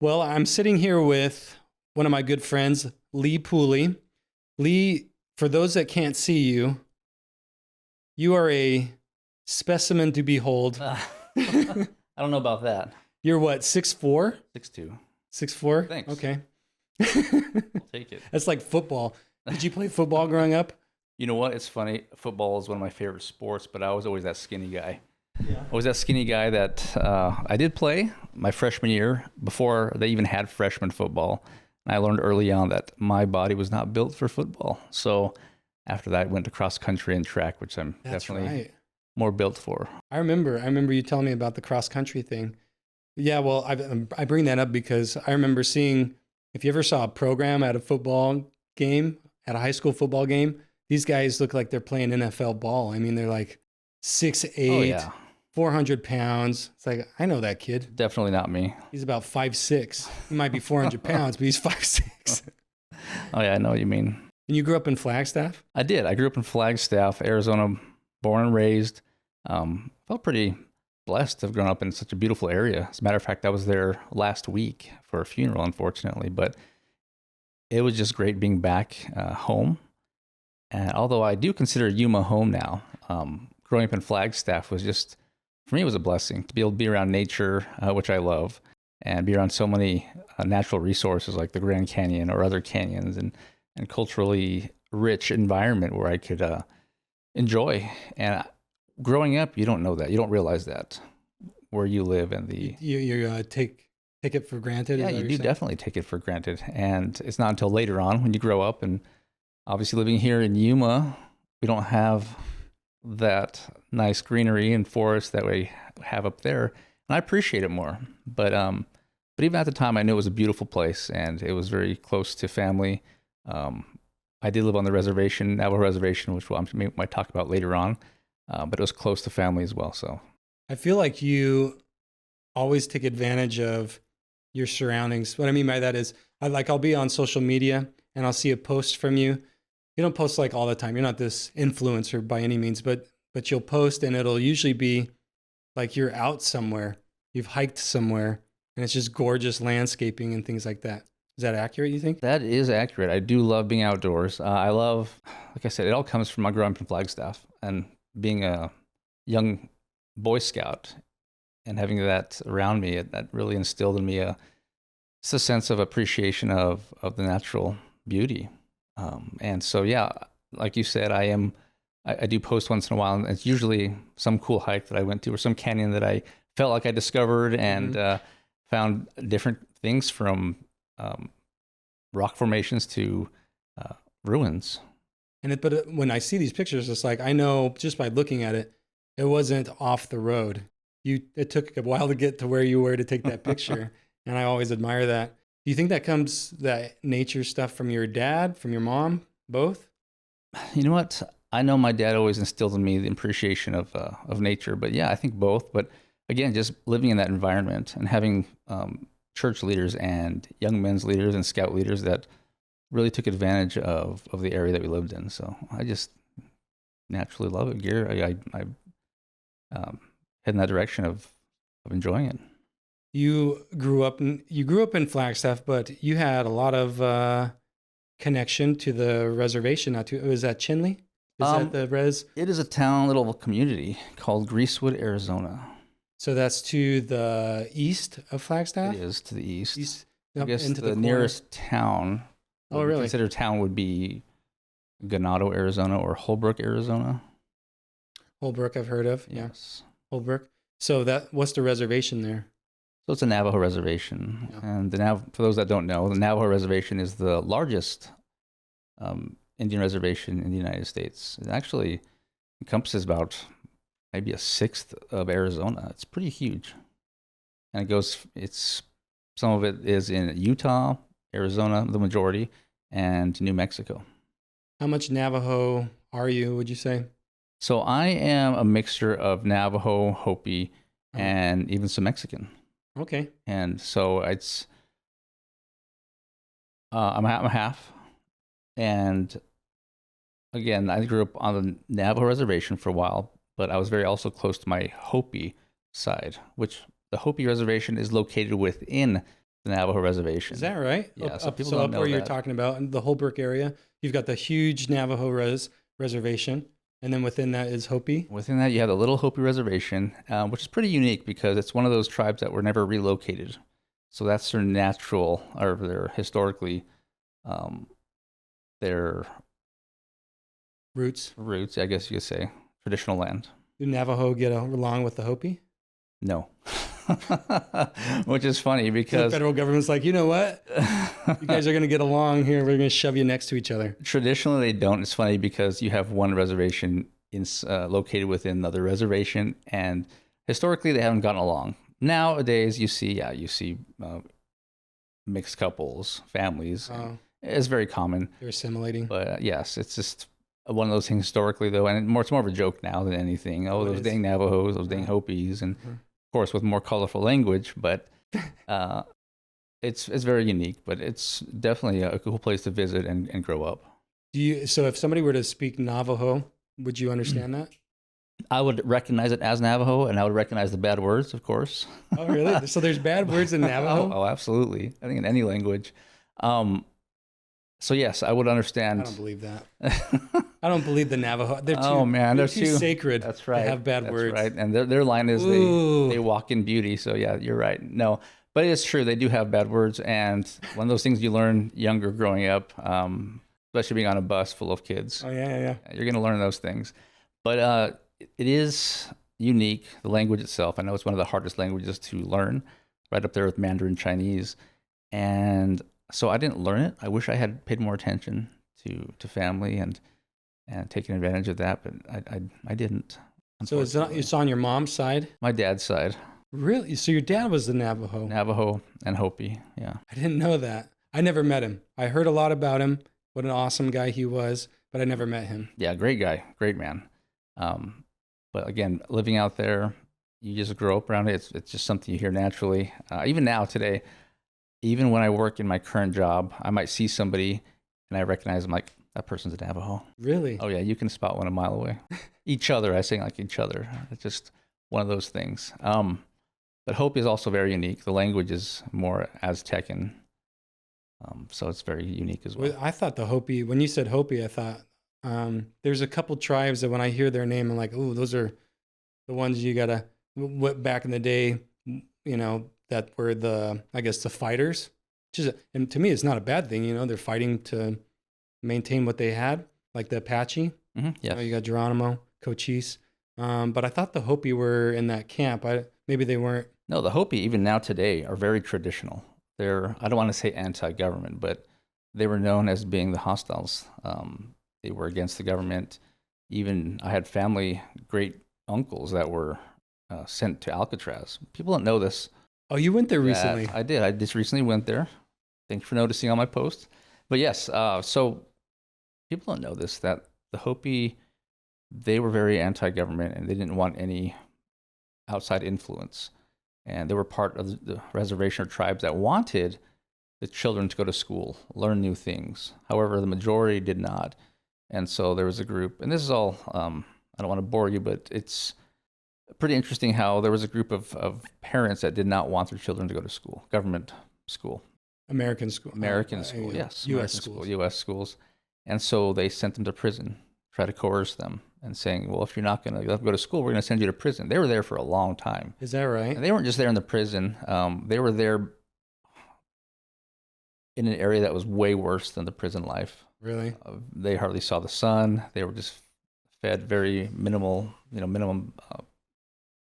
Well, I'm sitting here with one of my good friends, Lee Pooley. Lee, for those that can't see you, you are a specimen to behold. I don't know about that. You're what, 6'4"? 6'2". 6'4"? Thanks. Okay. I'll take it. That's like football. Did you play football growing up? You know what? It's funny. Football is one of my favorite sports, but I was always that skinny guy. Yeah. I was that skinny guy that I did play my freshman year before they even had freshman football. And I learned early on that my body was not built for football. So after that, I went to cross country and track, which I'm definitely more built for. I remember you telling me about the cross country thing. Yeah, well, I bring that up because I remember seeing, if you ever saw a program at a football game, at a high school football game, these guys look like they're playing NFL ball. I mean, they're like 6'8", Oh, yeah. 400 pounds. It's like, I know that kid. Definitely not me. He's about 5'6". He might be 400 pounds, but he's 5'6". Oh, yeah, I know what you mean. And you grew up in Flagstaff? I did. I grew up in Flagstaff, Arizona, born and raised. Felt pretty blessed to have grown up in such a beautiful area. As a matter of fact, I was there last week for a funeral, unfortunately, but it was just great being back home. And although I do consider Yuma home now, growing up in Flagstaff was just, for me, it was a blessing to be able to be around nature, which I love, and be around so many natural resources like the Grand Canyon or other canyons, and culturally rich environment where I could enjoy. And growing up, you don't know that. You don't realize that where you live and the... You take it for granted? Yeah, you do definitely take it for granted. And it's not until later on when you grow up, and obviously living here in Yuma, we don't have that nice greenery and forest that we have up there. And I appreciate it more. But even at the time, I knew it was a beautiful place, and it was very close to family. I did live on the reservation, Navajo reservation, which I might talk about later on. But it was close to family as well. So I feel like you always take advantage of your surroundings. What I mean by that is, I'll be on social media and I'll see a post from you. You don't post like all the time. You're not this influencer by any means, but you'll post and it'll usually be like you're out somewhere, you've hiked somewhere, and it's just gorgeous landscaping and things like that. Is that accurate, you think? that is accurate. I do love being outdoors. I love, like I said, it all comes from my growing up in Flagstaff and being a young Boy Scout and having that around me. That really instilled in me a sense of appreciation of the natural beauty. And so, yeah, like you said, I do post once in a while, and it's usually some cool hike that I went to or some canyon that I felt like I discovered and found different things from rock formations to ruins. But when I see these pictures, it's like, I know just by looking at it, it wasn't off the road. It took a while to get to where you were to take that picture. And I always admire that. Do you think that nature stuff from your dad, from your mom, both? You know what? I know my dad always instilled in me the appreciation of nature, but yeah, I think both. But again, just living in that environment and having church leaders and young men's leaders and scout leaders that really took advantage of the area that we lived in. So I just naturally love it. I head in that direction of enjoying it. You grew up in Flagstaff, but you had a lot of connection to the reservation. Was that Chinle? Is that the res? It is a town, little community called Greasewood, Arizona. So that's to the east of Flagstaff? It is to the east. I guess the nearest town, really? considered town, would be Ganado, Arizona, or Holbrook, Arizona. Holbrook, I've heard of. Yes. Yeah. Holbrook. So what's the reservation there? So it's a Navajo reservation. Yeah. And for those that don't know, the Navajo reservation is the largest Indian reservation in the United States. It actually encompasses about maybe a sixth of Arizona. It's pretty huge. And some of it is in Utah, Arizona, the majority, and New Mexico. How much Navajo are you, would you say? So I am a mixture of Navajo, Hopi, and even some Mexican. Okay. And so I'm a half. And again, I grew up on the Navajo reservation for a while, but I was very also close to my Hopi side, which the Hopi reservation is located within the Navajo reservation. Is that right? Yeah, Up, so up, people so don't up know where you're that. talking about in the Holbrook area, you've got the huge Navajo reservation, and then within that is Hopi. Within that, you have the Little Hopi Reservation, which is pretty unique because it's one of those tribes that were never relocated. So that's their natural, or their historically, their Roots. roots, I guess you could say, traditional land. Do Navajo get along with the Hopi? No. Which is funny The because federal government's like, you know what? You guys are going to get along here. We're going to shove you next to each other. traditionally they don't. It's funny because you have one reservation located within another reservation, and historically they haven't gotten along. Nowadays, you see mixed couples, families. Oh, It's very common. they're assimilating. But yes, it's just one of those things historically, though, and it's more of a joke now than anything. Oh, Oh, it those is. dang Navajos, those dang Hopis, and Mhm. of course with more colorful language. But it's very unique. But it's definitely a cool place to visit and grow up. So if somebody were to speak Navajo, would you understand that? I would recognize it as Navajo, and I would recognize the bad words, of course. Oh, really? So there's bad words in Navajo? Oh, absolutely. I think in any language. So yes, I would understand. I don't believe that. I don't believe the Navajo. They're too, Oh man, they're they're too sacred. That's right. To have bad That's words. right. And their line is Ooh. they walk in beauty. So yeah, you're right. No, but it's true. They do have bad words, and one of those things you learn younger growing up, especially being on a bus full of kids. Oh, yeah. You're gonna learn those things. But it is unique. The language itself. I know it's one of the hardest languages to learn, right up there with Mandarin Chinese, and so I didn't learn it. I wish I had paid more attention to family and taken advantage of that, but I didn't. So it's on your mom's side? My dad's side, Really? So your dad was the Navajo? Navajo and Hopi. Yeah. I didn't know that. I never met him. I heard a lot about him, what an awesome guy he was, but I never met him. Yeah, great guy, great man. But again, living out there, you just grow up around it. It's just something you hear naturally. Even now, today, even when I work in my current job, I might see somebody and I recognize them like, that person's a Navajo. Really? Oh, yeah, you can spot one a mile away. Each other, I say like each other. It's just one of those things. But Hopi is also very unique. The language is more Aztecan. So it's very unique as well. I thought the Hopi, when you said Hopi, I thought there's a couple tribes that when I hear their name, I'm like, oh, those are the ones you got to, back in the day, that were I guess the fighters. And to me, it's not a bad thing. They're fighting to maintain what they had, like the Apache. Mm-hmm. Yes. You got Geronimo, Cochise. But I thought the Hopi were in that camp. Maybe they weren't. No, the Hopi, even now today, are very traditional. They're, I don't want to say anti-government, but they were known as being the hostiles. They were against the government. Even I had family, great uncles that were sent to Alcatraz. People don't know this. Oh, you went there recently? I did. I just recently went there. Thanks for noticing all my posts. But yes, so people don't know this, that the Hopi, they were very anti-government and they didn't want any outside influence. And they were part of the reservation or tribes that wanted the children to go to school, learn new things. However, the majority did not. And so there was a group, and this is all, I don't want to bore you, but it's pretty interesting how there was a group of parents that did not want their children to go to school, government school. American school. American school, yes. U.S. American schools. U.S. schools. And so they sent them to prison, try to coerce them and saying, well, if you're not going to go to school, we're going to send you to prison. They were there for a long time. Is that right? And they weren't just there in the prison. They were there in an area that was way worse than the prison life. Really? They hardly saw the sun. They were just fed very minimum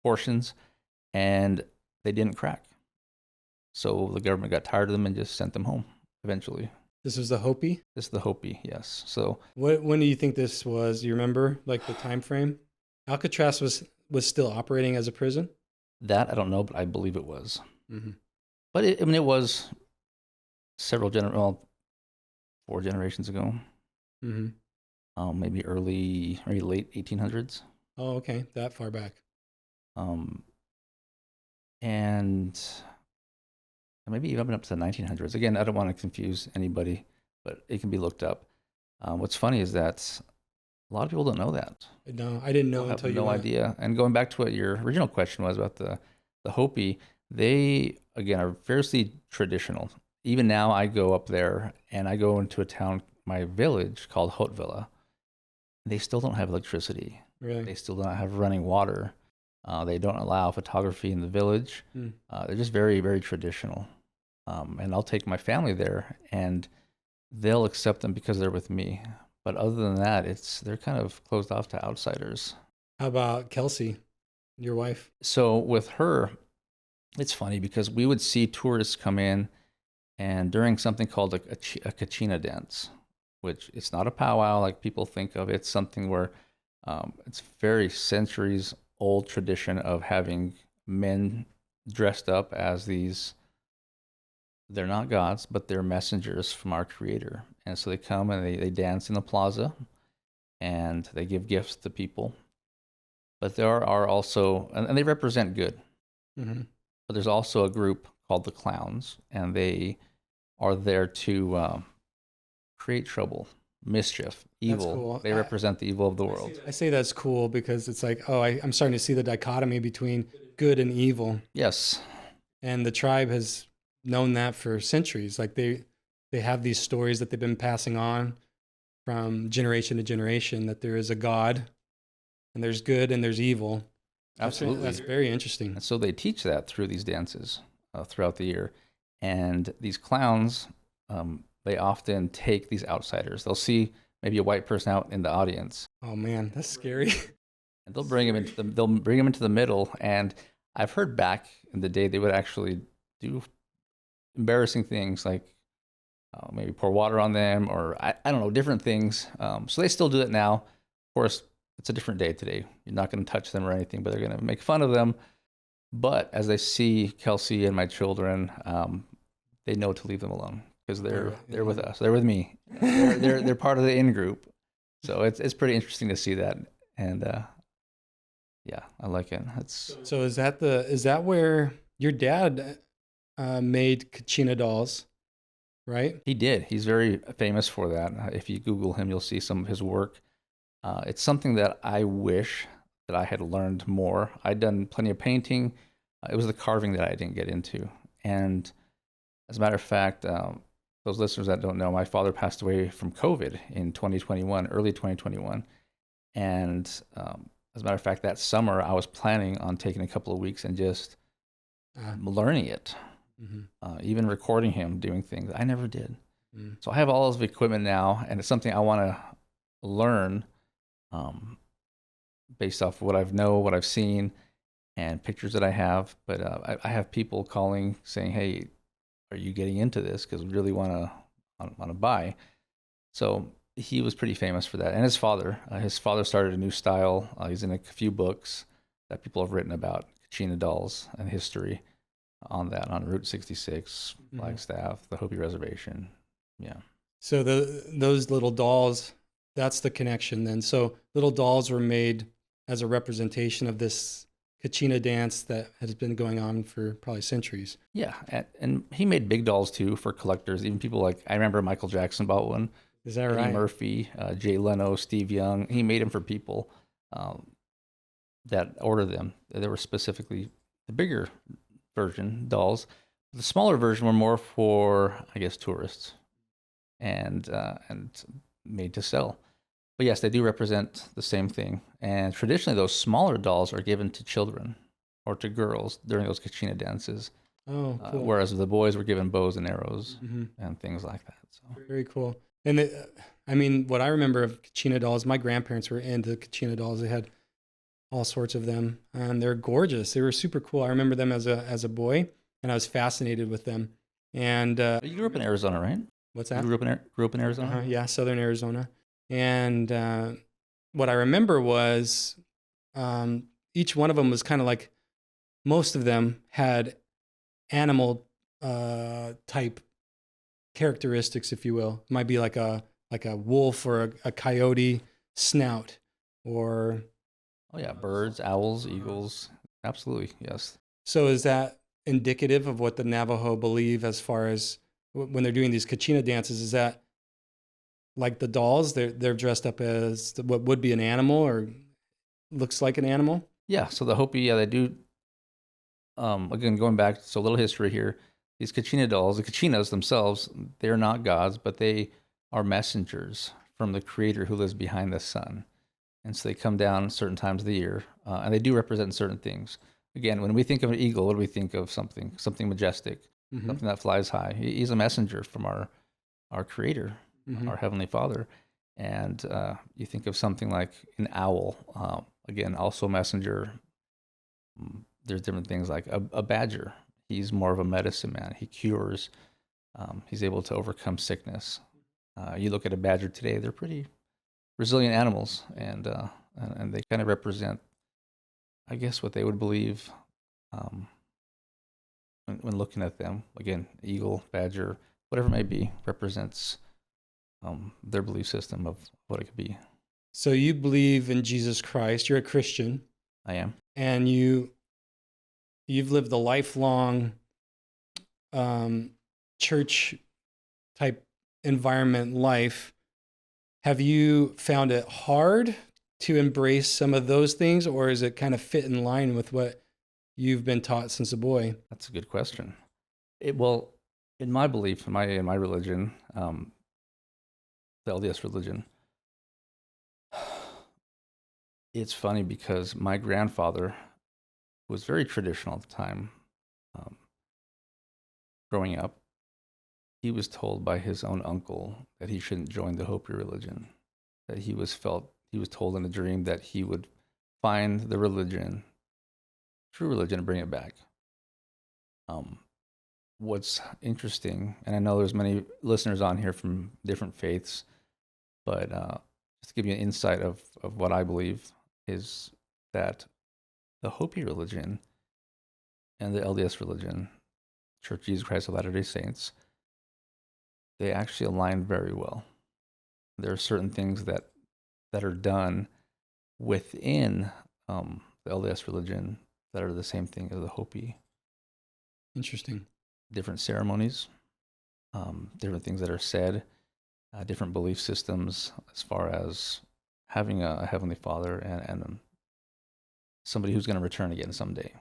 portions, and they didn't crack. So the government got tired of them and just sent them home eventually. This was the Hopi? This is the Hopi, yes. So When do you think this was? You remember, like the time frame? Alcatraz was still operating as a prison? that I don't know, but I believe it was. Mm-hmm. But it was several 4 generations ago. Mm-hmm. Maybe late 1800s. Oh, okay. That far back. And maybe even up to the 1900s. Again, I don't want to confuse anybody, but it can be looked up. What's funny is that a lot of people don't know that. No, I didn't know I have until you no went. idea. And going back to what your original question was about the Hopi, They, again, are fiercely traditional. Even now, I go up there and I go into a town, my village called Hautevilla. They still don't have electricity. Really? They still don't have running water. They don't allow photography in the village. Mm. They're just very, very traditional. And I'll take my family there, and they'll accept them because they're with me. But other than that, they're kind of closed off to outsiders. How about Kelsey, your wife? So with her, it's funny because we would see tourists come in, and during something called a kachina dance, which it's not a powwow like people think of. It's something where it's very centuries old tradition of having men dressed up as these. They're not gods, but they're messengers from our Creator. And so they come and they dance in the plaza and they give gifts to people. But there are also, and they represent good. Mm-hmm. But there's also a group called the clowns, and they are there to create trouble, mischief, evil. That's cool. They represent the evil of the world. I say that's cool because it's like, oh, I'm starting to see the dichotomy between good and evil. Yes. And the tribe has known that for centuries. Like they have these stories that they've been passing on from generation to generation, that there is a God and there's good and there's evil. Absolutely. That's very interesting. And so they teach that through these dances throughout the year. And these clowns, they often take these outsiders. They'll see maybe a white person out in the audience. Oh man, that's scary. And they'll bring them into the middle. And I've heard back in the day they would actually do embarrassing things like maybe pour water on them, or I don't know, different things. So they still do it now. Of course, it's a different day today. You're not going to touch them or anything, but they're going to make fun of them. But as they see Kelsey and my children, they know to leave them alone because they're with us. They're with me. They're part of the in group. So it's pretty interesting to see that. And yeah, I like it. So is that where your dad made kachina dolls, right? He did. He's very famous for that. If you Google him, you'll see some of his work. It's something that I wish that I had learned more. I'd done plenty of painting. It was the carving that I didn't get into. And as a matter of fact, those listeners that don't know, my father passed away from COVID in 2021, early 2021. And as a matter of fact, that summer, I was planning on taking a couple of weeks and just learning it. Mm-hmm. Even recording him doing things. I never did. Mm. So I have all this equipment now, and it's something I want to learn based off what what I've seen, and pictures that I have. But I have people calling saying, "Hey, are you getting into this? Because we really want to buy." So he was pretty famous for that, and his father started a new style. He's in a few books that people have written about kachina dolls and history on Route 66, Flagstaff, the Hopi reservation. Yeah. So those little dolls, that's the connection then. So little dolls were made as a representation of this kachina dance that has been going on for probably centuries. Yeah, and he made big dolls too for collectors. Even people like, I remember Michael Jackson bought one. Is that right? Eddie Murphy, Jay Leno, Steve Young. He made them for people that ordered them. They were specifically the bigger version dolls. The smaller version were more for, I guess, tourists and made to sell. But yes, they do represent the same thing. And traditionally, those smaller dolls are given to children or to girls during those kachina dances. Oh, cool. Whereas the boys were given bows and arrows and things like that. So very cool. And I mean, what I remember of kachina dolls, my grandparents were into kachina dolls. They had all sorts of them, and they're gorgeous. They were super cool. I remember them as a boy, and I was fascinated with them. And you grew up in Arizona, right? What's that? You grew up in Arizona? Yeah, southern Arizona. And what I remember was each one of them was kind of like, most of them had animal type characteristics, if you will. It might be like a wolf or a coyote snout, or birds, owls, eagles. Absolutely, yes. So is that indicative of what the Navajo believe as far as when they're doing these kachina dances? Is that like the dolls? They're dressed up as what would be an animal or looks like an animal? Yeah. So the Hopi, they do again, going back, so a little history here. These kachina dolls, the kachinas themselves, they're not gods, but they are messengers from the creator who lives behind the sun. And so they come down certain times of the year, and they do represent certain things. Again, when we think of an eagle, what do we think of? Something majestic, something that flies high. He's a messenger from our creator, our heavenly father. And you think of something like an owl, again, also a messenger. There's different things like a badger. He's more of a medicine man. He cures. He's able to overcome sickness. You look at a badger today; they're pretty resilient animals, and they kind of represent, I guess, what they would believe when looking at them. Again, eagle, badger, whatever it may be, represents their belief system of what it could be. So you believe in Jesus Christ. You're a Christian. I am. And you've lived a lifelong church type environment life. Have you found it hard to embrace some of those things, or is it kind of fit in line with what you've been taught since a boy? That's a good question. Well, in my belief, in my religion, the LDS religion, it's funny because my grandfather was very traditional at the time. Growing up, he was told by his own uncle that he shouldn't join the Hopi religion. That he was told in a dream that he would find the religion, true religion, and bring it back. What's interesting, and I know there's many listeners on here from different faiths, but just to give you an insight of what I believe is that the Hopi religion and the LDS religion, Church of Jesus Christ of Latter-day Saints, they actually align very well. There are certain things that are done within the LDS religion that are the same thing as the Hopi. Interesting. Different ceremonies, different things that are said, different belief systems as far as having a heavenly father and somebody who's going to return again someday.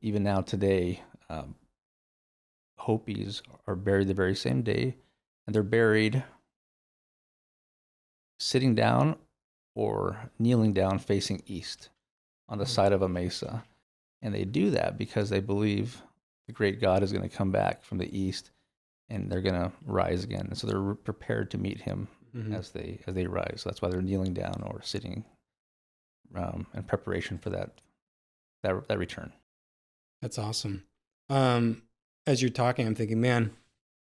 Even now today, Hopis are buried the very same day, and they're buried sitting down or kneeling down facing east on the side of a mesa. And they do that because they believe the great God is going to come back from the east and they're going to rise again. And so they're prepared to meet him as they rise. So that's why they're kneeling down or sitting in preparation for that return. That's awesome. As you're talking, I'm thinking, man,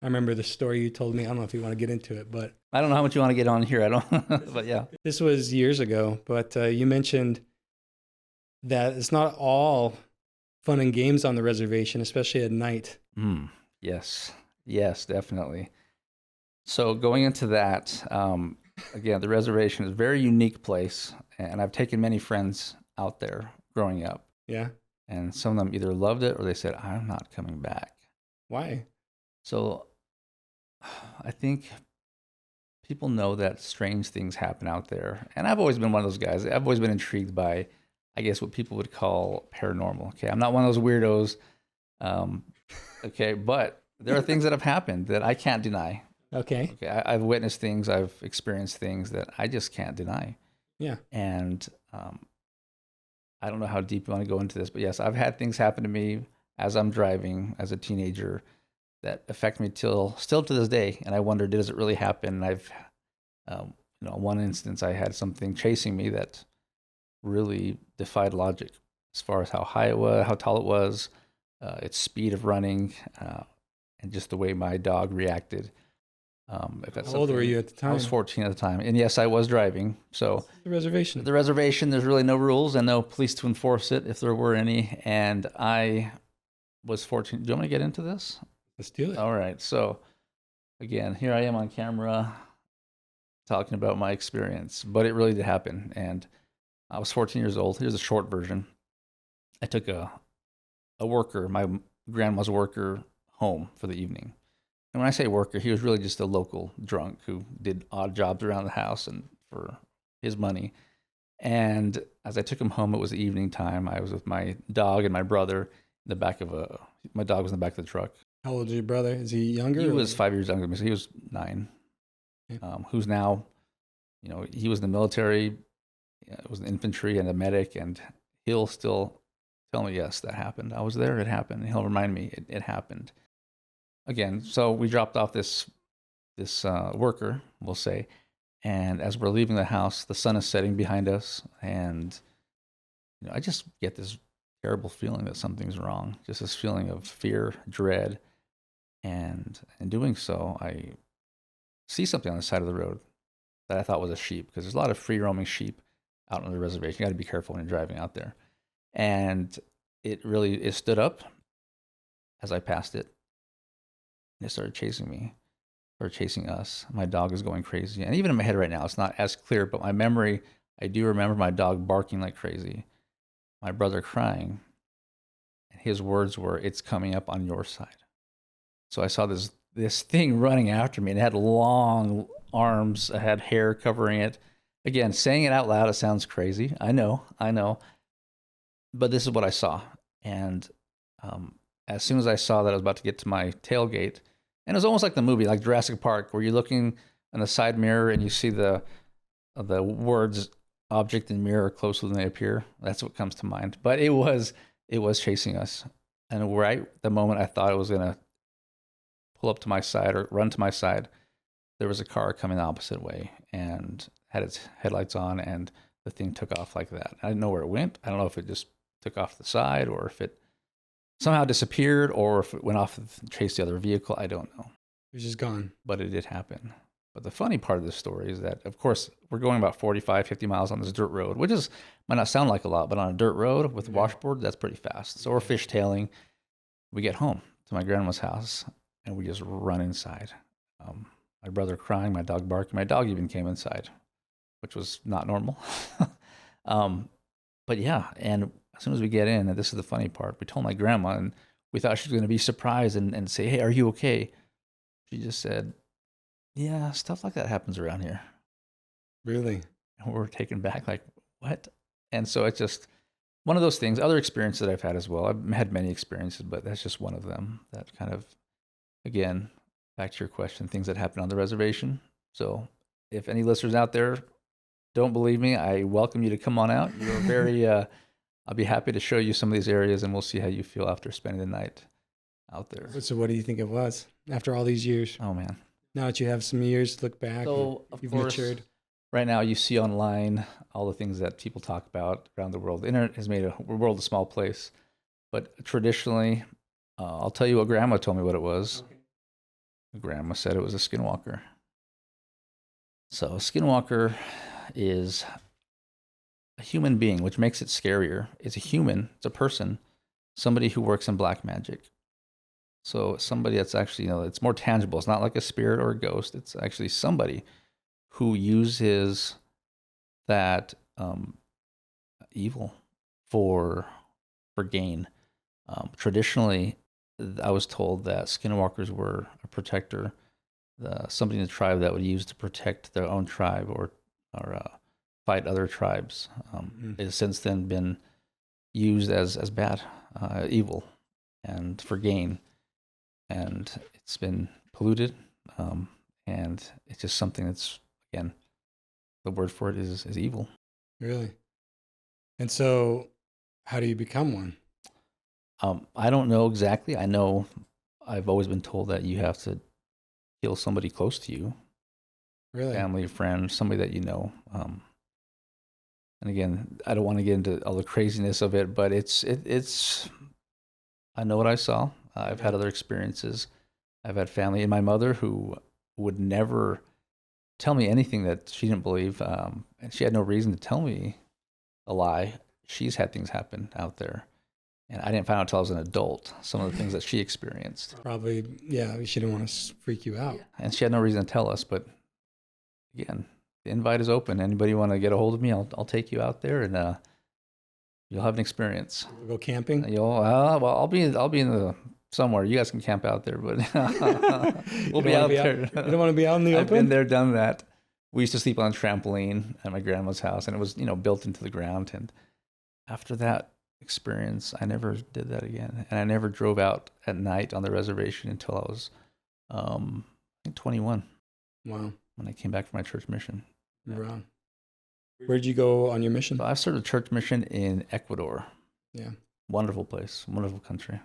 I remember the story you told me. I don't know if you want to get into it, but I don't know how much you want to get on here. I don't, but yeah. This was years ago, but you mentioned that it's not all fun and games on the reservation, especially at night. Yes, definitely. So going into that, again, the reservation is a very unique place, and I've taken many friends out there growing up. Yeah. And some of them either loved it or they said, I'm not coming back. Why? So I think people know that strange things happen out there. And I've always been one of those guys. I've always been intrigued by, I guess, what people would call paranormal. Okay, I'm not one of those weirdos. Okay, but there are things that have happened that I can't deny. Okay, I've witnessed things, I've experienced things that I just can't deny. Yeah. And I don't know how deep you want to go into this, but yes, I've had things happen to me as I'm driving as a teenager that affect me still to this day. And I wonder, does it really happen? And I've, one instance I had something chasing me that really defied logic as far as how high it was, how tall it was, its speed of running, and just the way my dog reacted. How old were you at the time? I was 14 at the time. And yes, I was driving. So the reservation, there's really no rules and no police to enforce it if there were any. And I was 14. Do you want me to get into this? Let's do it. All right. So again, here I am on camera talking about my experience, but it really did happen. And I was 14 years old. Here's a short version. I took a worker, my grandma's worker, home for the evening. And when I say worker, he was really just a local drunk who did odd jobs around the house and for his money. And as I took him home, it was evening time. I was with my dog and my brother, the back of my dog was in the back of the truck. How old is your brother? Is he younger? He was 5 years younger than me, so he was 9. Okay. Who's now, he was in the military, was in infantry and a medic, and he'll still tell me, yes, that happened. I was there, it happened. And he'll remind me it happened. Again, so we dropped off this worker, we'll say, and as we're leaving the house, the sun is setting behind us, and I just get this terrible feeling that something's wrong, just this feeling of fear, dread, and in doing so, I see something on the side of the road that I thought was a sheep, because there's a lot of free-roaming sheep out on the reservation. You got to be careful when you're driving out there. And it stood up as I passed it, and it started chasing me, or chasing us. My dog is going crazy. And even in my head right now, it's not as clear, but my memory, I do remember my dog barking like crazy, my brother crying, and his words were, "It's coming up on your side." So I saw this thing running after me, and it had long arms, it had hair covering it. Again, saying it out loud, it sounds crazy. I know. But this is what I saw. And as soon as I saw that I was about to get to my tailgate, and it was almost like the movie, like Jurassic Park, where you're looking in the side mirror and you see the words object and mirror closer than they appear. That's what comes to mind. But it was chasing us. And right the moment I thought it was going to pull up to my side or run to my side, there was a car coming the opposite way and had its headlights on, and the thing took off like that. I didn't know where it went. I don't know if it just took off to the side, or if it somehow disappeared, or if it went off and chased the other vehicle. I don't know. It was just gone. But it did happen. But the funny part of this story is that, of course, we're going about 45, 50 miles on this dirt road, which might not sound like a lot, but on a dirt road with washboard, that's pretty fast. So we're fishtailing. We get home to my grandma's house, and we just run inside. My brother crying, my dog barking. My dog even came inside, which was not normal. But yeah, and as soon as we get in, and this is the funny part, we told my grandma, and we thought she was going to be surprised and say, "Hey, are you okay?" She just said, "Yeah, stuff like that happens around here." Really? And we're taken back, like, what? And so it's just one of those things. Other experiences that I've had as well. I've had many experiences, but that's just one of them that kind of, again, back to your question, things that happen on the reservation. So if any listeners out there don't believe me, I welcome you to come on out. You're very, I'll be happy to show you some of these areas, and we'll see how you feel after spending the night out there. So what do you think it was after all these years? Oh, man. Now that you have some years to look back, So, of you've course, matured. right now you see online all the things that people talk about around the world. The internet has made the world a small place. But traditionally, I'll tell you what Grandma told me what it was. Okay. Grandma said it was a skinwalker. So a skinwalker is a human being, which makes it scarier. It's a human, it's a person, somebody who works in black magic. So somebody that's actually, it's more tangible. It's not like a spirit or a ghost. It's actually somebody who uses that evil for gain. Traditionally, I was told that skinwalkers were a protector, somebody in the tribe that would use to protect their own tribe or fight other tribes. It has since then been used as bad, evil, and for gain. And it's been polluted, and it's just something that's, again, the word for it is evil. Really? And so how do you become one? I don't know exactly. I know I've always been told that you have to kill somebody close to you. Really? Family, friend, somebody that you know. And again, I don't want to get into all the craziness of it, but it's I know what I saw. I've had other experiences. I've had family, and my mother who would never tell me anything that she didn't believe, and she had no reason to tell me a lie. She's had things happen out there. And I didn't find out until I was an adult, some of the things that she experienced. Probably, yeah, she didn't want to freak you out. And she had no reason to tell us, but again, the invite is open. Anybody want to get a hold of me, I'll take you out there, and you'll have an experience. We'll go camping? I'll be in the somewhere. You guys can camp out there, but we'll be out there. You don't want to be out in the open? I've been there, done that. We used to sleep on a trampoline at my grandma's house, and it was, built into the ground. And after that experience. I never did that again. And I never drove out at night on the reservation until I was, I think 21 Wow. when I came back from my church mission. Wow. Where'd you go on your mission? So I served a church mission in Ecuador. Yeah. Wonderful place, wonderful country.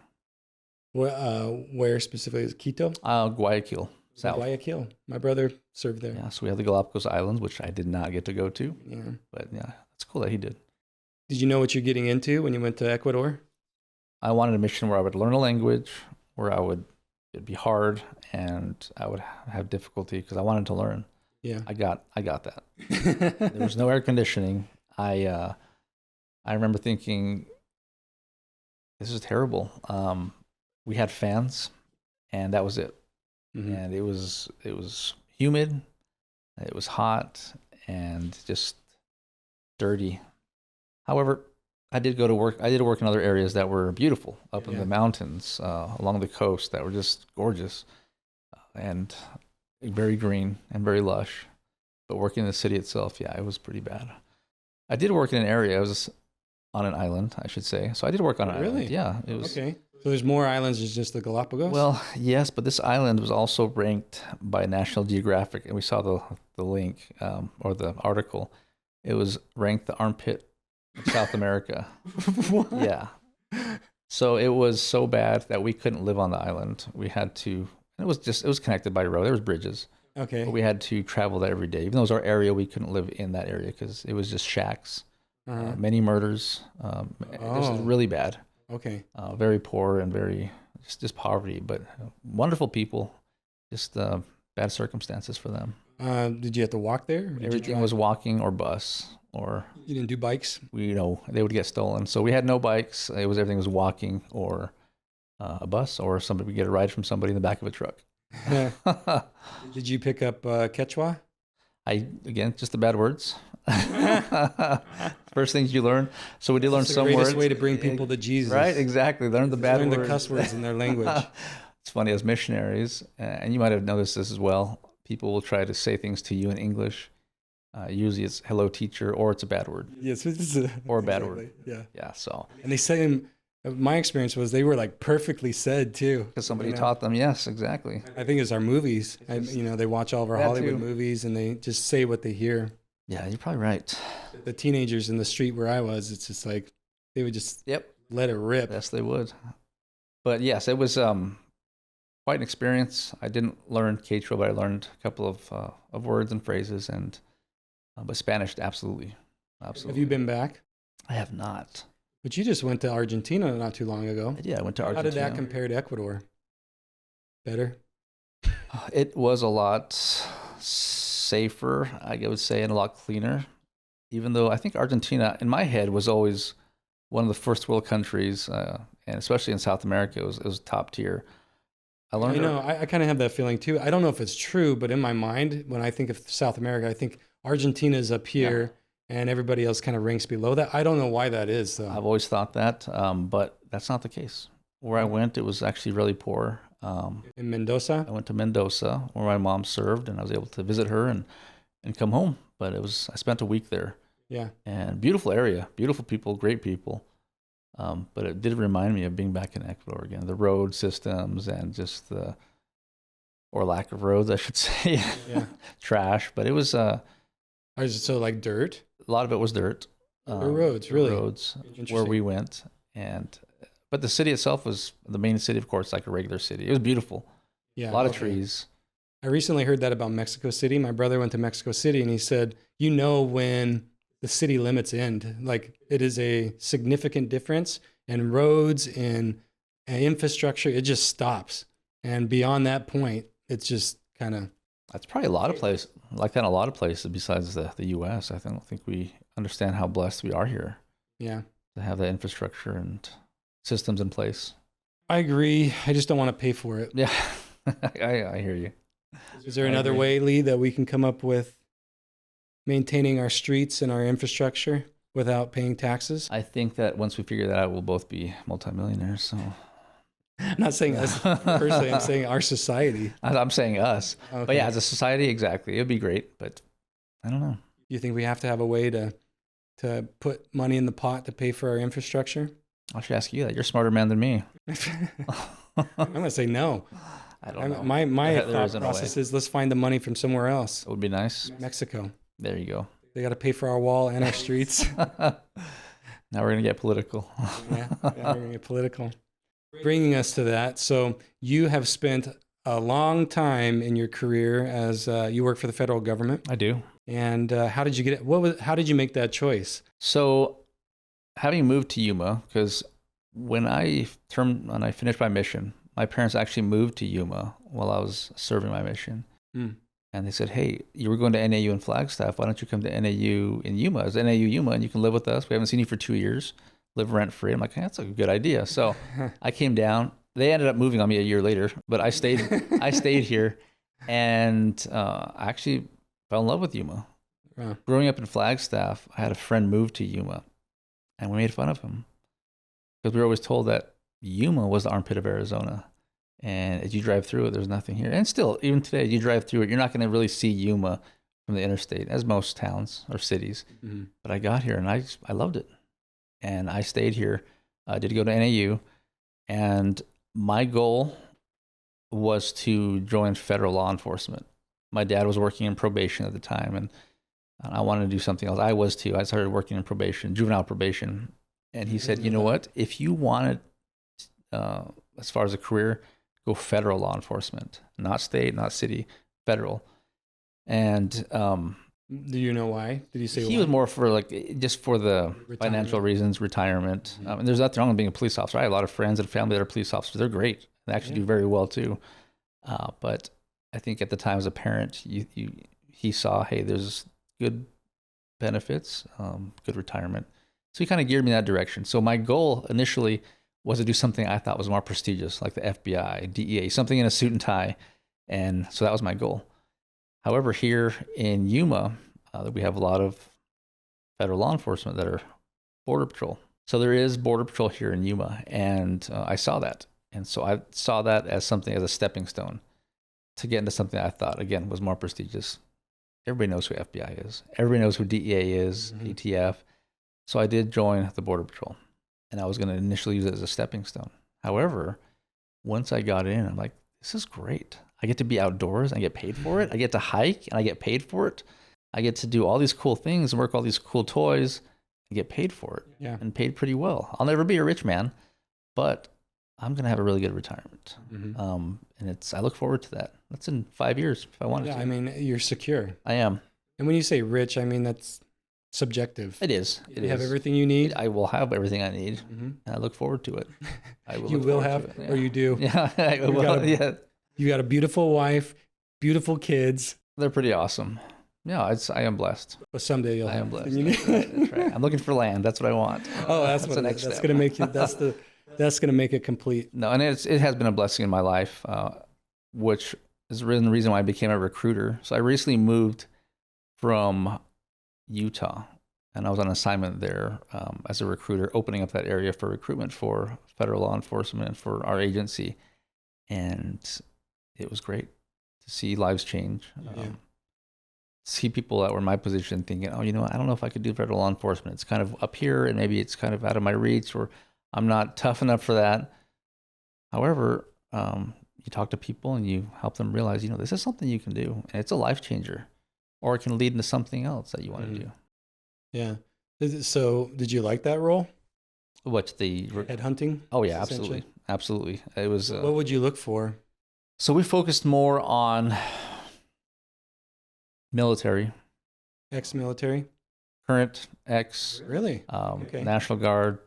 Where specifically is Quito? Guayaquil, south. Guayaquil. My brother served there. Yeah, so we had the Galapagos Islands, which I did not get to go to. Yeah. But yeah, it's cool that he did. Did you know what you're getting into when you went to Ecuador? I wanted a mission where I would learn a language, where it'd be hard, and I would have difficulty because I wanted to learn. Yeah. I got that. There was no air conditioning. I remember thinking, this is terrible. We had fans, and that was it. Mm-hmm. And it was humid, it was hot, and just dirty. However, I did go to work. I did work in other areas that were beautiful, up in the mountains, along the coast, that were just gorgeous, and very green and very lush. But working in the city itself, yeah, it was pretty bad. I did work in an area. I was on an island, I should say. So I did work on an island. Really? Yeah, it was. Okay. So there's more islands than just the Galapagos? Well, yes, but this island was also ranked by National Geographic, and we saw the link or the article. It was ranked the armpit of South America. What? Yeah. So it was so bad that we couldn't live on the island. We had to. It was connected by road. There was bridges. Okay. But we had to travel there every day. Even though it was our area, we couldn't live in that area because it was just shacks. Many murders. This is really bad. Okay. Very poor and very just poverty, but wonderful people. Just bad circumstances for them. Did you have to walk there? Or did Everything was walking or bus, or you didn't do bikes? they would get stolen. So we had no bikes. Everything was walking or a bus, or somebody would get a ride from somebody in the back of a truck. Did you pick up Quechua? Again, just the bad words. First things you learn. So we did learn some words. The greatest way to bring people to Jesus. Right, exactly. Learn the bad words. Learn the cuss words in their language. It's funny, as missionaries, and you might have noticed this as well, people will try to say things to you in English. Usually it's hello teacher, or it's a bad word. Yes. Or a bad word. Yeah. Yeah, so. And they say them, my experience was they were like perfectly said too. Because somebody taught them, yes, exactly. I think it's our movies. They watch all of our That Hollywood too. movies and they just say what they hear. Yeah, you're probably right. The teenagers in the street where I was, it's just like they would just let it rip. Yes, they would. But yes, it was quite an experience. I didn't learn Quechua, but I learned a couple of words and phrases, and but Spanish, absolutely. Have you been back? I have not. But you just went to Argentina not too long ago. Yeah, I went to Argentina. How did that compare to Ecuador? Better? It was a lot safer, I would say, and a lot cleaner. Even though I think Argentina, in my head, was always one of the first world countries, and especially in South America, it was top tier. I learned. I kind of have that feeling too. I don't know if it's true, but in my mind, when I think of South America, I think Argentina is up here, and everybody else kind of ranks below that. I don't know why that is, though. I've always thought that, but that's not the case. Where I went, it was actually really poor. In Mendoza? I went to Mendoza, where my mom served, and I was able to visit her and come home. But I spent a week there. Yeah. And beautiful area, beautiful people, great people. But it did remind me of being back in Ecuador again. The road systems and just or lack of roads, I should say. Yeah. Trash. But it was... so like dirt? A lot of it was dirt. Roads, really? Roads where we went. But the city itself was the main city, of course, like a regular city. It was beautiful. Yeah. A lot of trees. I recently heard that about Mexico City. My brother went to Mexico City and he said, when the city limits end, like it is a significant difference, and roads and infrastructure, it just stops. And beyond that point, it's just kind of... That's probably a lot of places, like that in a lot of places besides the U.S. I don't think we understand how blessed we are here. Yeah. To have that infrastructure and systems in place. I agree. I just don't want to pay for it. Yeah, I hear you. Is there another way, Lee, that we can come up with maintaining our streets and our infrastructure without paying taxes? I think that once we figure that out, we'll both be multimillionaires. So, I'm not saying us personally. I'm saying our society. I'm saying us. Okay. But yeah, as a society, exactly. It'd be great, but I don't know. You think we have to have a way to put money in the pot to pay for our infrastructure? I should ask you that. You're a smarter man than me. I'm going to say no. I don't know. My There thought isn't a way. process is let's find the money from somewhere else. It would be nice. Mexico. There you go. They got to pay for our wall and our streets. Now we're going to get political. Yeah, we're going to get political. Bringing us to that. So you have spent a long time in your career as you work for the federal government. I do. And how did you get it? How did you make that choice? So having moved to Yuma, because when I finished my mission, my parents actually moved to Yuma while I was serving my mission. Mm. And they said, hey, you were going to NAU in Flagstaff. Why don't you come to NAU in Yuma? It's NAU Yuma, and you can live with us. We haven't seen you for 2 years. Live rent-free. I'm like, hey, that's a good idea. So I came down. They ended up moving on me a year later, but I stayed here, and I actually fell in love with Yuma. Wow. Growing up in Flagstaff, I had a friend move to Yuma, and we made fun of him because we were always told that Yuma was the armpit of Arizona. And as you drive through it, there's nothing here. And still, even today, you drive through it, you're not going to really see Yuma from the interstate, as most towns or cities. Mm-hmm. But I got here, and I loved it. And I stayed here. I did go to NAU. And my goal was to join federal law enforcement. My dad was working in probation at the time, and I wanted to do something else. I was too. I started working in probation, juvenile probation. And he said, you know what? If you wanted, as far as a career, go federal law enforcement, not state, not city, federal. And do you know why? Did you say he why? was more for just for the financial reasons, retirement. And there's nothing wrong with being a police officer. I have a lot of friends and family that are police officers. They're great. They actually do very well too. But I think at the time as a parent, he saw, hey, there's good benefits, good retirement. So he kind of geared me in that direction. So my goal initially was to do something I thought was more prestigious, like the FBI, DEA, something in a suit and tie. And so that was my goal. However, here in Yuma, we have a lot of federal law enforcement that are Border Patrol. So there is Border Patrol here in Yuma, and I saw that. And so I saw that as something, as a stepping stone to get into something I thought, again, was more prestigious. Everybody knows who FBI is. Everybody knows who DEA is, ATF. So I did join the Border Patrol. And I was going to initially use it as a stepping stone. However, once I got in, I'm like, this is great. I get to be outdoors. I get paid for it. I get to hike, and I get paid for it. I get to do all these cool things and work all these cool toys and get paid for it. Yeah. And paid pretty well. I'll never be a rich man, but I'm going to have a really good retirement. And I look forward to that. That's in 5 years if I wanted to. Yeah, I mean, you're secure. I am. And when you say rich, I mean, that's subjective. It is. You have everything you need. I will have everything I need, and I look forward to it. I will. You will have, or you do. Yeah, I will. You got a beautiful wife, beautiful kids. They're pretty awesome. Yeah, I am blessed. But someday you'll. I am blessed. That's right. I'm looking for land. That's what I want. Oh, that's what the next that's step. Gonna make you. That's gonna make it complete. No, and it has been a blessing in my life, which is the reason why I became a recruiter. So I recently moved from Utah, and I was on assignment there as a recruiter, opening up that area for recruitment for federal law enforcement for our agency, and it was great to see lives change. See people that were in my position thinking, oh, I don't know if I could do federal law enforcement. It's kind of up here, and maybe it's kind of out of my reach, or I'm not tough enough for that. However, you talk to people and you help them realize, this is something you can do, and it's a life changer. Or it can lead into something else that you want to do. Yeah. So did you like that role? What's the headhunting? Oh yeah, absolutely. Absolutely. It was. What would you look for? So we focused more on military. Ex-military? Current ex. Really? Okay. National Guard,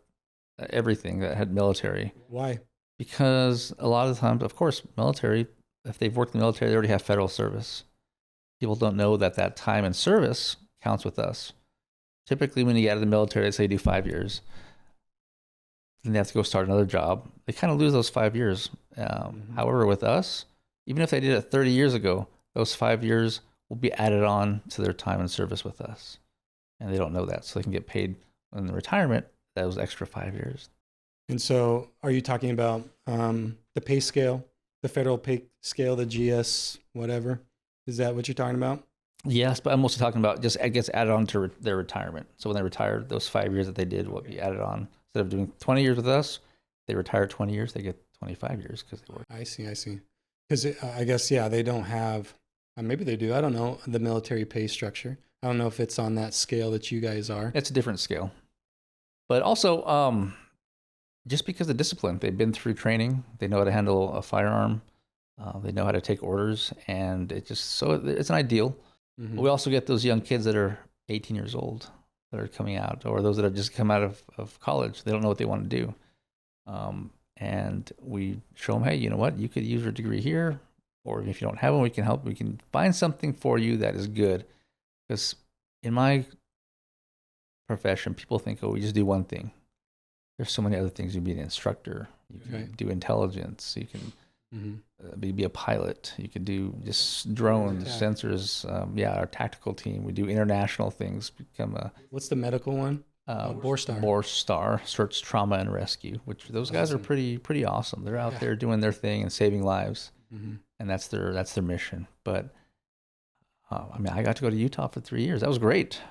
everything that had military. Why? Because a lot of the times, of course, military, if they've worked in the military, they already have federal service. People don't know that time in service counts with us. Typically, when you get out of the military, they say do 5 years. Then they have to go start another job. They kind of lose those 5 years. However, with us, even if they did it 30 years ago, those 5 years will be added on to their time in service with us. And they don't know that. So they can get paid in the retirement those extra 5 years. And so are you talking about the pay scale, the federal pay scale, the GS, whatever? Is that what you're talking about? Yes, but I'm mostly talking about just it gets added on to their retirement. So when they retire, those 5 years that they did will be added on. Instead of doing 20 years with us, they retire 20 years, they get 25 years because they work. I see. Because I guess, yeah, they don't have, maybe they do. I don't know the military pay structure. I don't know if it's on that scale that you guys are. It's a different scale. But also, just because of discipline, they've been through training, they know how to handle a firearm, they know how to take orders, and it's an ideal. Mm-hmm. We also get those young kids that are 18 years old that are coming out, or those that have just come out of college. They don't know what they want to do. And we show them, hey, you know what? You could use your degree here, or if you don't have one, we can help. We can find something for you that is good. Because in my profession, people think, oh, we just do one thing. There's so many other things. You can be an instructor. You can do intelligence. You can be a pilot. You can do just drones, sensors. Our tactical team. We do international things. What's the medical one? BORSTAR. BORSTAR, Search, Trauma, and Rescue, which those guys are pretty awesome. They're out there doing their thing and saving lives, and that's their mission. But I got to go to Utah for 3 years. That was great.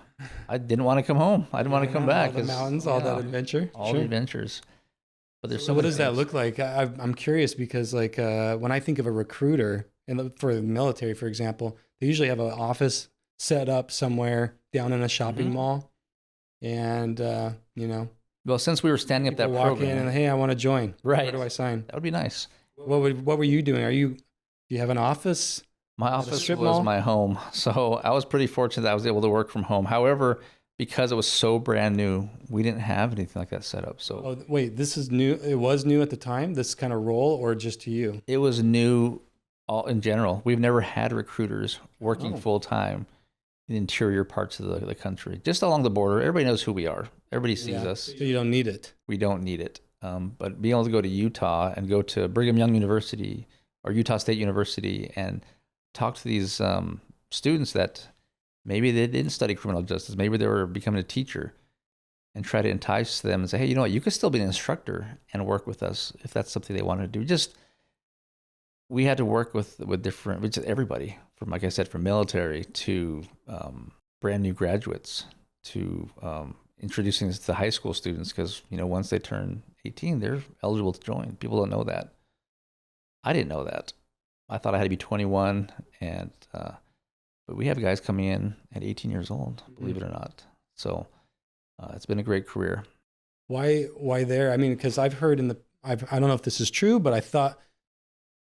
I didn't want to come home. I didn't want to come back. All the mountains, all that adventure. All the adventures. But there's so what does that look like? I'm curious because like when I think of a recruiter for the military, for example, they usually have an office set up somewhere down in a shopping mall. And, well, since we were standing up that walk program, in and, hey, I want to join. Right. Where do I sign? That would be nice. What were you doing? Do you have an office? My office was my home. So I was pretty fortunate that I was able to work from home. However, because it was so brand new, we didn't have anything like that set up. So wait, this is new. It was new at the time, this kind of role, or just to you? It was new all in general. We've never had recruiters working full time in interior parts of the country, just along the border. Everybody knows who we are. Everybody sees us. So you don't need it. We don't need it. But being able to go to Utah and go to Brigham Young University or Utah State University and talk to these students that maybe they didn't study criminal justice, maybe they were becoming a teacher, and try to entice them and say, hey, you know what, you could still be an instructor and work with us if that's something they wanted to do. We had to work with everybody, from, like I said, from military to brand new graduates to introducing this to high school students, because once they turn 18, they're eligible to join. People don't know that. I didn't know that. I thought I had to be 21, but we have guys coming in at 18 years old, believe it or not. So it's been a great career. Why there? I mean, because I've heard I don't know if this is true, but I thought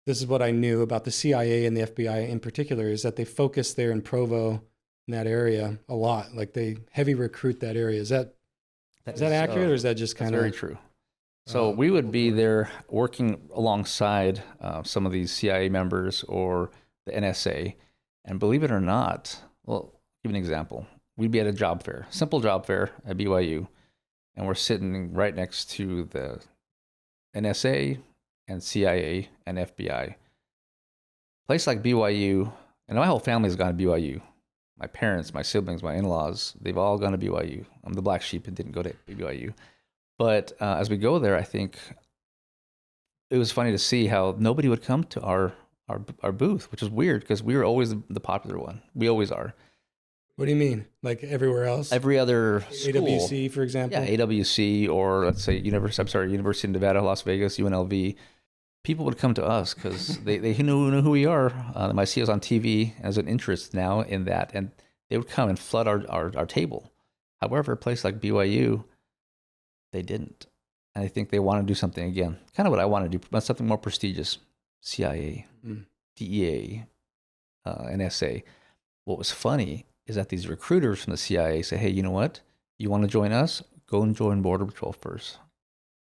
this is what I knew about the CIA and the FBI in particular, is that they focus there in Provo, in that area, a lot. Like they heavy recruit that area. Is that accurate, or is that just kind of very true? So we would be there working alongside some of these CIA members or the NSA. And believe it or not, well, I'll give you an example. We'd be at a job fair, simple job fair at BYU, and we're sitting right next to the NSA and CIA and FBI. Place like BYU, and my whole family's gone to BYU. My parents, my siblings, my in-laws, they've all gone to BYU. I'm the black sheep and didn't go to BYU. But as we go there, I think it was funny to see how nobody would come to our booth, which is weird because we were always the popular one. We always are. What do you mean? Like everywhere else? Every other school. AWC, for example? Yeah, AWC, or let's say University of Nevada, Las Vegas, UNLV. People would come to us because they knew who we are. They might see us on TV as an interest now in that, and they would come and flood our table. However, a place like BYU, they didn't. And I think they want to do something again. Kind of what I want to do, but something more prestigious. CIA, DEA, NSA. What was funny is that these recruiters from the CIA say, hey, you know what? You want to join us? Go and join Border Patrol first.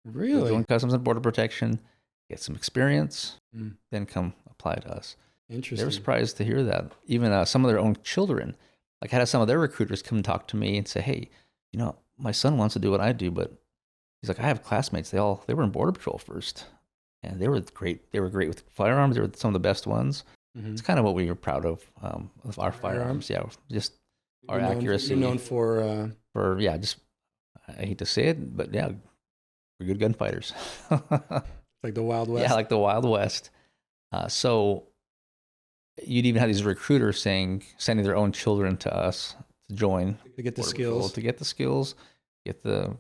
Really? Go join Customs and Border Protection, get some experience, then come apply to us. Interesting. They were surprised to hear that. Even some of their own children, like I had some of their recruiters come and talk to me and say, hey, my son wants to do what I do, but he's like, I have classmates. They were in Border Patrol first. And they were great. They were great with firearms. They were some of the best ones. It's kind of what we were proud of our firearms. Yeah, just our accuracy. You're known for just, I hate to say it, but yeah, we're good gunfighters. Like the Wild West. Yeah, like the Wild West. So you'd even have these recruiters sending their own children to us to join. To get the skills. To get the skills, get the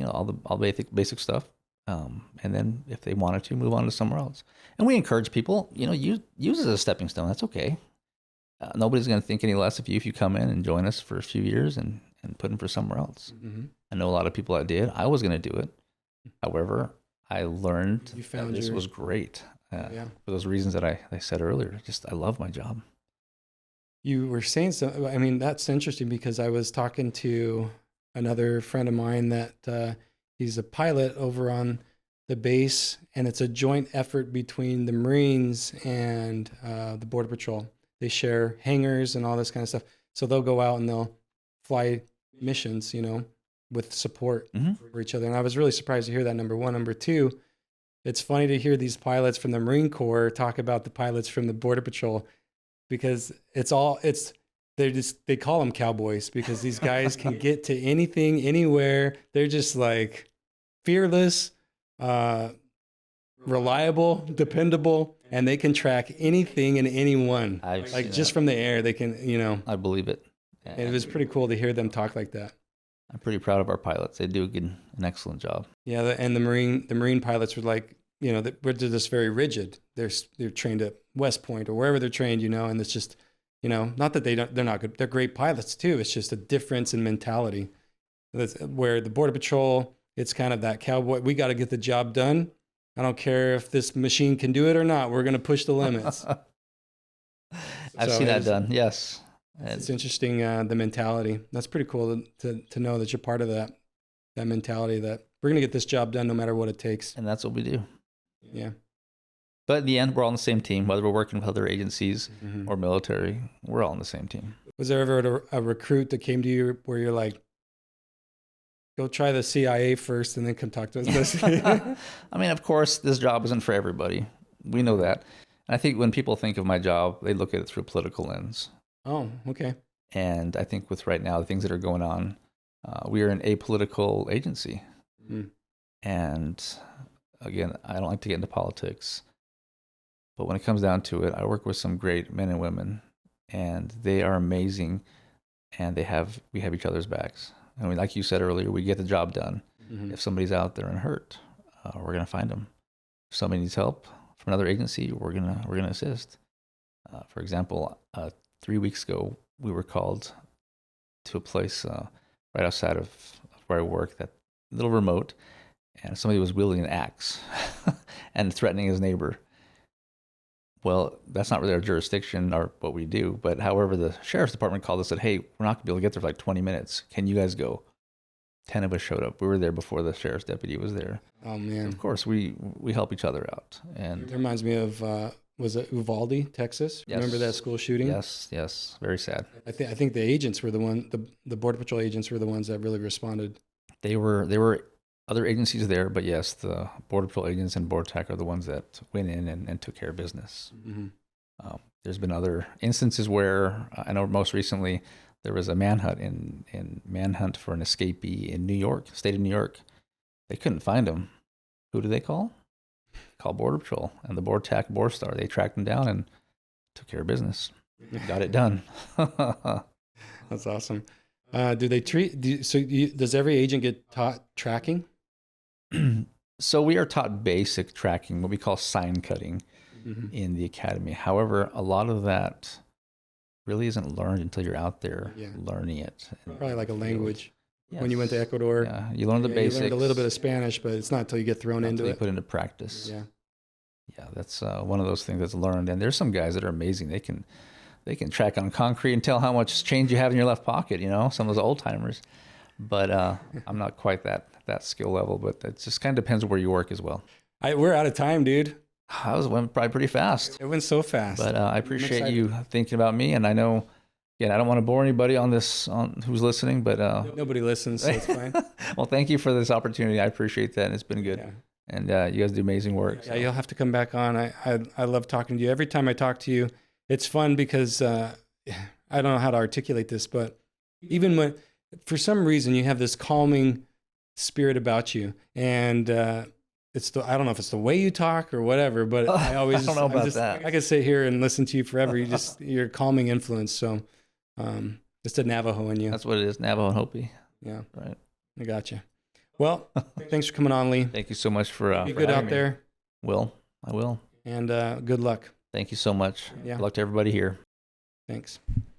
all the basic stuff. And then if they wanted to, move on to somewhere else. And we encourage people, use it as a stepping stone. That's okay. Nobody's going to think any less of you if you come in and join us for a few years and put in for somewhere else. Mm-hmm. I know a lot of people that did. I was going to do it. However, I learned that this was great for those reasons that I said earlier. I love my job. You were saying so. I mean, that's interesting because I was talking to another friend of mine that he's a pilot over on the base, and it's a joint effort between the Marines and the Border Patrol. They share hangars and all this kind of stuff. So they'll go out and they'll fly missions, with support for each other. And I was really surprised to hear that, number one. Number two, it's funny to hear these pilots from the Marine Corps talk about the pilots from the Border Patrol, because they call them cowboys because these guys can get to anything, anywhere. They're just like fearless, reliable, dependable, and they can track anything and anyone. Just from the air, they can, I believe it. And it was pretty cool to hear them talk like that. I'm pretty proud of our pilots. They do an excellent job. Yeah, and the Marine pilots were like, they're just very rigid. They're trained at West Point or wherever they're trained, and it's just, not that they're not good. They're great pilots too. It's just a difference in mentality. Where the Border Patrol, it's kind of that cowboy. We got to get the job done. I don't care if this machine can do it or not. We're going to push the limits. I've seen that done. Yes. It's interesting, the mentality. That's pretty cool to know that you're part of that mentality that we're going to get this job done no matter what it takes. And that's what we do. Yeah. But in the end, we're all on the same team, whether we're working with other agencies or military, we're all on the same team. Was there ever a recruit that came to you where you're like, go try the CIA first and then come talk to us? I mean, of course, this job isn't for everybody. We know that. And I think when people think of my job, they look at it through a political lens. Oh, okay. And I think with right now, the things that are going on, we are an apolitical agency. Mm. And again, I don't like to get into politics. But when it comes down to it, I work with some great men and women, and they are amazing, and we have each other's backs. I mean, like you said earlier, we get the job done. Mm-hmm. If somebody's out there and hurt, we're going to find them. If somebody needs help from another agency, we're gonna assist. For example, 3 weeks ago, we were called to a place right outside of where I work, that little remote, and somebody was wielding an axe and threatening his neighbor. Well, that's not really our jurisdiction or what we do, but however, the sheriff's department called us and said, hey, we're not going to be able to get there for like 20 minutes. Can you guys go? 10 of us showed up. We were there before the sheriff's deputy was there. Oh, man. Of course, we help each other out. And it reminds me of, was it Uvalde, Texas? Yes. Remember that school shooting? Yes. Very sad. I think the agents were the Border Patrol agents were the ones that really responded. They were other agencies there, but yes, the Border Patrol agents and Border Tech are the ones that went in and took care of business. Mm-hmm. There's been other instances where I know most recently there was a manhunt for an escapee in New York, state of New York. They couldn't find him. Who did they call? Call Border Patrol and the Border Tech, Border Star. They tracked him down and took care of business. Got it done. That's awesome. Does every agent get taught tracking? So we are taught basic tracking, what we call sign cutting in the academy. However, a lot of that really isn't learned until you're out there learning it. Probably like a language. Yes. When you went to Ecuador, you learn the basics. You learned a little bit of Spanish, but it's not until you get thrown into it. Put into practice. Yeah, that's one of those things that's learned. And there's some guys that are amazing. They can track on concrete and tell how much change you have in your left pocket. Some of those old timers. But I'm not quite that skill level. But it just kind of depends on where you work as well. We're out of time, dude. Went probably pretty fast. It went so fast. But I appreciate you thinking about me, and I know. Again, I don't want to bore anybody who's listening, but nobody listens, so it's fine. Well, thank you for this opportunity. I appreciate that, and it's been good. Yeah. And you guys do amazing work. Yeah, you'll have to come back on. I love talking to you. Every time I talk to you, it's fun because I don't know how to articulate this, but even when for some reason you have this calming spirit about you, and I don't know if it's the way you talk or whatever, but I always I don't know about that. I could sit here and listen to you forever. You're a calming influence. So. It's a Navajo in you. That's what it is, Navajo and Hopi. Yeah. Right. I gotcha. Well, thanks for coming on, Lee. Thank you so much for Be for good having out me. there, I will. and good luck. Thank you so much. Yeah. Good luck to everybody here. Thanks.